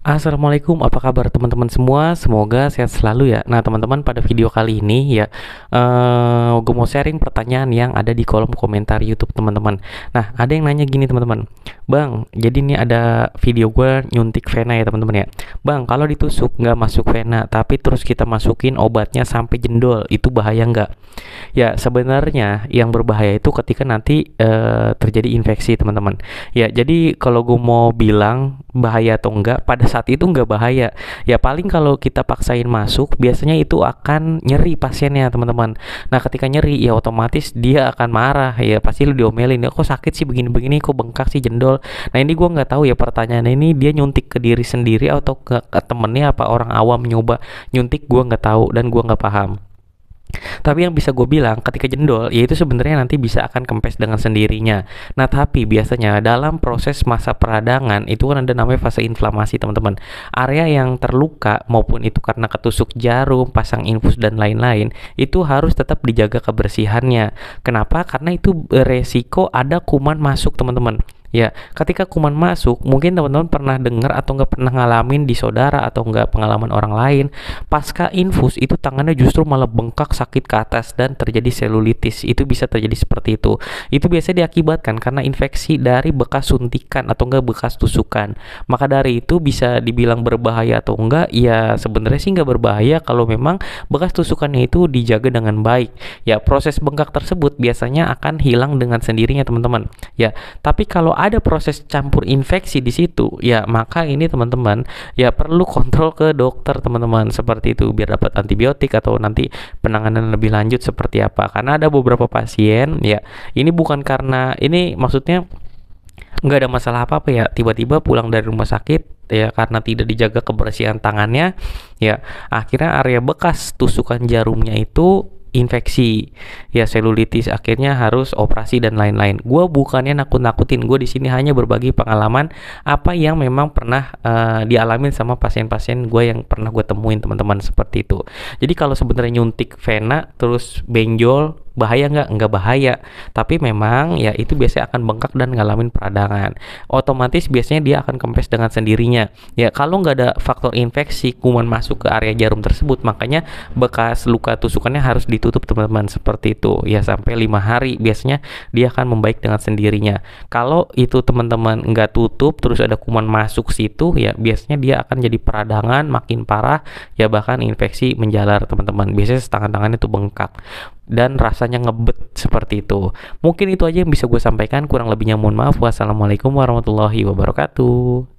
Assalamualaikum, apa kabar teman-teman semua? Semoga sehat selalu ya. Nah teman-teman, pada video kali ini ya, gue mau sharing pertanyaan yang ada di kolom komentar YouTube teman-teman. Nah, ada yang nanya gini teman-teman, Bang, jadi ini ada video gue nyuntik vena ya teman-teman ya. Bang, kalau ditusuk nggak masuk vena, tapi terus kita masukin obatnya sampai jendol, itu bahaya nggak? Ya sebenarnya yang berbahaya itu ketika nanti terjadi infeksi teman-teman. Ya jadi kalau gue mau bilang bahaya atau enggak, pada saat itu enggak bahaya. Ya paling kalau kita paksain masuk, biasanya itu akan nyeri pasiennya teman-teman. Nah ketika nyeri ya otomatis dia akan marah, ya pasti lu diomelin, ya kok sakit sih begini-begini, kok bengkak sih jendol. Nah ini gue nggak tahu ya, pertanyaan ini dia nyuntik ke diri sendiri atau ke temennya, apa orang awam nyoba nyuntik, gue nggak tahu dan gue nggak paham. Tapi yang bisa gue bilang, ketika jendol, ya itu sebenarnya nanti bisa akan kempes dengan sendirinya. Nah, tapi biasanya dalam proses masa peradangan itu kan ada namanya fase inflamasi, teman-teman. Area yang terluka maupun itu karena ketusuk jarum, pasang infus dan lain-lain, itu harus tetap dijaga kebersihannya. Kenapa? Karena itu resiko ada kuman masuk, teman-teman. Ya, ketika kuman masuk, mungkin teman-teman pernah dengar atau nggak pernah ngalamin di saudara atau nggak pengalaman orang lain, pasca infus itu tangannya justru malah bengkak, sakit ke atas dan terjadi selulitis. Itu bisa terjadi seperti itu. Itu biasanya diakibatkan karena infeksi dari bekas suntikan atau enggak bekas tusukan. Maka dari itu bisa dibilang berbahaya atau enggak, ya sebenarnya sih nggak berbahaya kalau memang bekas tusukannya itu dijaga dengan baik. Ya proses bengkak tersebut biasanya akan hilang dengan sendirinya teman-teman. Ya, tapi kalau ada proses campur infeksi di situ, ya maka ini teman-teman ya perlu kontrol ke dokter teman-teman, seperti itu, biar dapat antibiotik atau nanti penanganan lebih lanjut seperti apa. Karena ada beberapa pasien ya, ini bukan karena ini, maksudnya nggak ada masalah apa-apa ya, tiba-tiba pulang dari rumah sakit ya karena tidak dijaga kebersihan tangannya, ya akhirnya area bekas tusukan jarumnya itu infeksi, ya selulitis, akhirnya harus operasi dan lain-lain. Gue bukannya nakut-nakutin, gue di sini hanya berbagi pengalaman apa yang memang pernah dialamin sama pasien-pasien gue yang pernah gue temuin teman-teman, seperti itu. Jadi kalau sebenarnya nyuntik vena terus benjol, bahaya nggak? Nggak bahaya. Tapi memang ya itu biasanya akan bengkak dan ngalamin peradangan. Otomatis biasanya dia akan kempes dengan sendirinya. Ya kalau nggak ada faktor infeksi, kuman masuk ke area jarum tersebut, makanya bekas luka tusukannya harus ditutup teman-teman, seperti itu. Ya sampai 5 hari biasanya dia akan membaik dengan sendirinya. Kalau itu teman-teman nggak tutup terus ada kuman masuk situ, ya biasanya dia akan jadi peradangan makin parah, ya bahkan infeksi menjalar teman-teman. Biasanya tangan-tangannya tuh bengkak dan rasanya ngebet, seperti itu. Mungkin itu aja yang bisa gue sampaikan, kurang lebihnya mohon maaf. Wassalamualaikum warahmatullahi wabarakatuh.